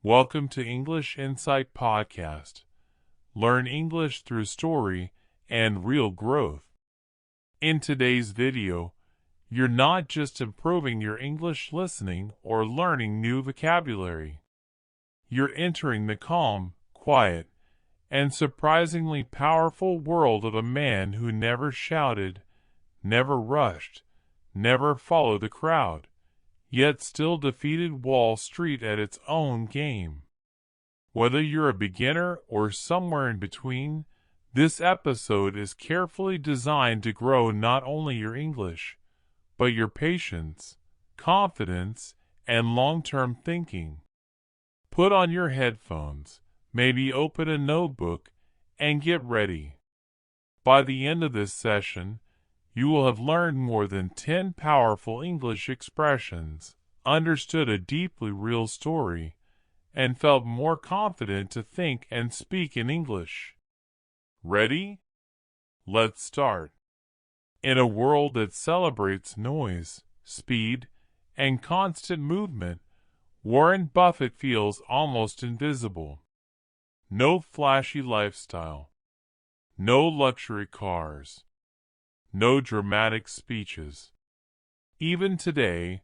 Welcome to English Insight Podcast. Learn English through story and real growth. In today's video, you're not just improving your English listening or learning new vocabulary. You're entering the calm, quiet, and surprisingly powerful world of a man who never shouted, never rushed, never followed the crowd, yet still defeated Wall Street at its own game. Whether you're a beginner or somewhere in between, this episode is carefully designed to grow not only your English, but your patience, confidence, and long-term thinking. Put on your headphones, maybe open a notebook, and get ready. By the end of this session, you will have learned more than 10 powerful English expressions, understood a deeply real story, and felt more confident to think and speak in English. Ready? Let's start. In a world that celebrates noise, speed, and constant movement, Warren Buffett feels almost invisible. No flashy lifestyle. No luxury cars. No dramatic speeches. Even today,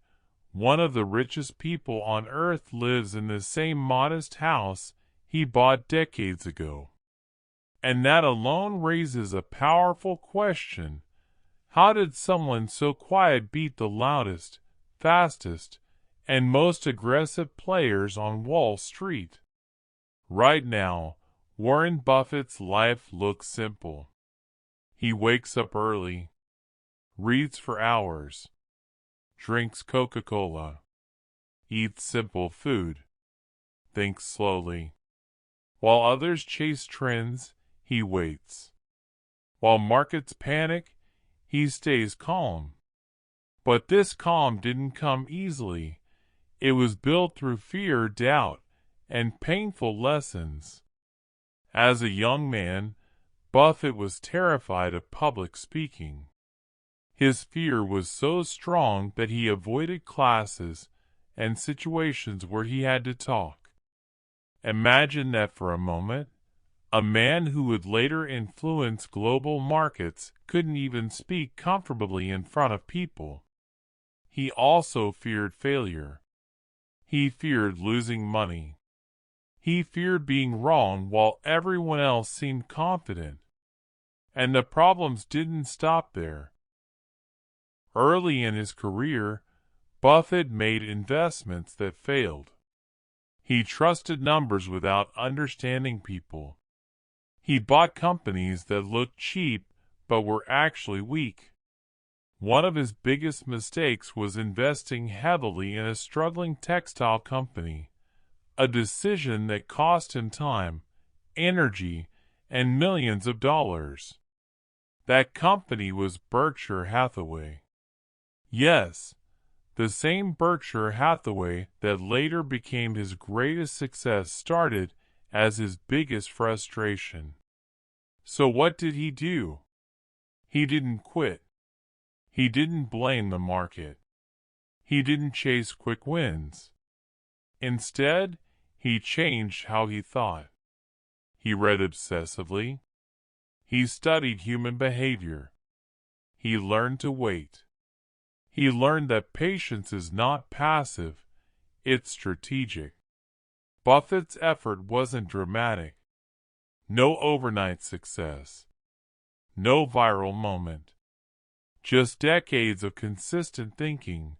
one of the richest people on earth lives in the same modest house he bought decades ago. And that alone raises a powerful question. How did someone so quiet beat the loudest, fastest, and most aggressive players on Wall Street? Right now, Warren Buffett's life looks simple. He wakes up early, reads for hours, drinks Coca-Cola, eats simple food, thinks slowly. While others chase trends, he waits. While markets panic, he stays calm. But this calm didn't come easily. It was built through fear, doubt, and painful lessons. As a young man, Buffett was terrified of public speaking. His fear was so strong that he avoided classes and situations where he had to talk. Imagine that for a moment. A man who would later influence global markets couldn't even speak comfortably in front of people. He also feared failure. He feared losing money. He feared being wrong while everyone else seemed confident. And the problems didn't stop there. Early in his career, Buffett made investments that failed. He trusted numbers without understanding people. He bought companies that looked cheap but were actually weak. One of his biggest mistakes was investing heavily in a struggling textile company, a decision that cost him time, energy, and millions of dollars. That company was Berkshire Hathaway. Yes, the same Berkshire Hathaway that later became his greatest success started as his biggest frustration. So what did he do? He didn't quit. He didn't blame the market. He didn't chase quick wins. Instead, he changed how he thought. He read obsessively. He studied human behavior. He learned to wait. He learned that patience is not passive, it's strategic. Buffett's effort wasn't dramatic. No overnight success. No viral moment. Just decades of consistent thinking,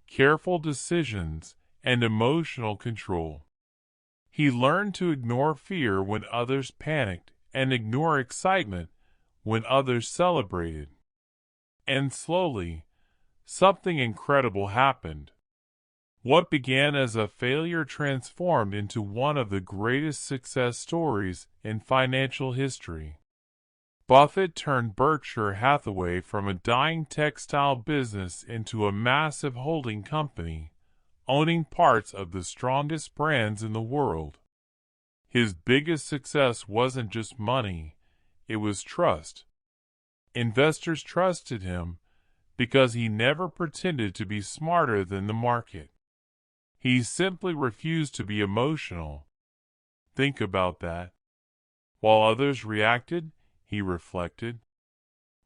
careful decisions, and emotional control. He learned to ignore fear when others panicked and ignore excitement when others celebrated. And slowly, something incredible happened. What began as a failure transformed into one of the greatest success stories in financial history. Buffett turned Berkshire Hathaway from a dying textile business into a massive holding company, owning parts of the strongest brands in the world. His biggest success wasn't just money, it was trust. Investors trusted him because he never pretended to be smarter than the market. He simply refused to be emotional. Think about that. While others reacted, he reflected.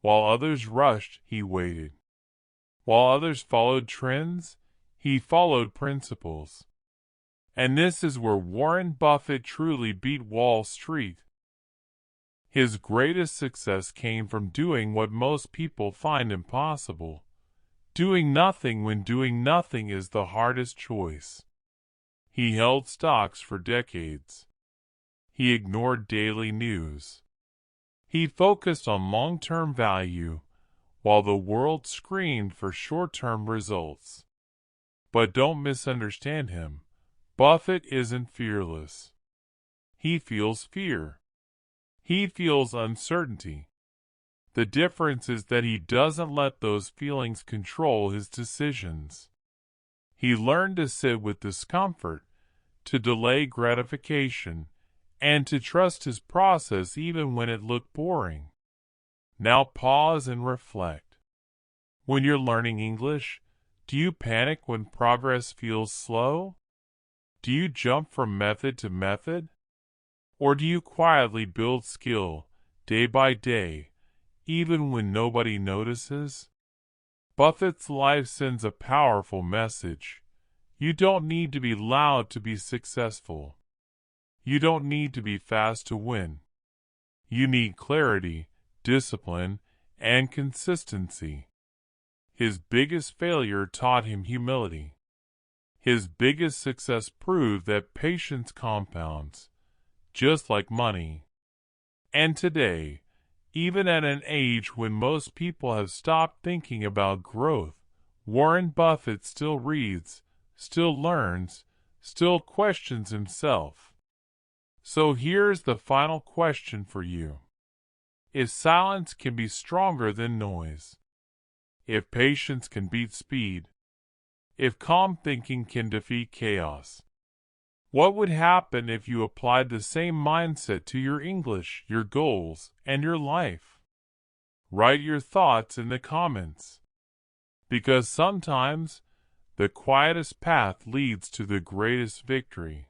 While others rushed, he waited. While others followed trends, he followed principles. And this is where Warren Buffett truly beat Wall Street. His greatest success came from doing what most people find impossible. Doing nothing when doing nothing is the hardest choice. He held stocks for decades. He ignored daily news. He focused on long-term value, while the world screamed for short-term results. But don't misunderstand him. Buffett isn't fearless. He feels fear. He feels uncertainty. The difference is that he doesn't let those feelings control his decisions. He learned to sit with discomfort, to delay gratification, and to trust his process even when it looked boring. Now pause and reflect. When you're learning English, do you panic when progress feels slow? Do you jump from method to method? Or do you quietly build skill, day by day, even when nobody notices? Buffett's life sends a powerful message. You don't need to be loud to be successful. You don't need to be fast to win. You need clarity, discipline, and consistency. His biggest failure taught him humility. His biggest success proved that patience compounds, just like money. And today, even at an age when most people have stopped thinking about growth, Warren Buffett still reads, still learns, still questions himself. So here's the final question for you. If silence can be stronger than noise, if patience can beat speed, if calm thinking can defeat chaos, what would happen if you applied the same mindset to your English, your goals, and your life? Write your thoughts in the comments. Because sometimes the quietest path leads to the greatest victory.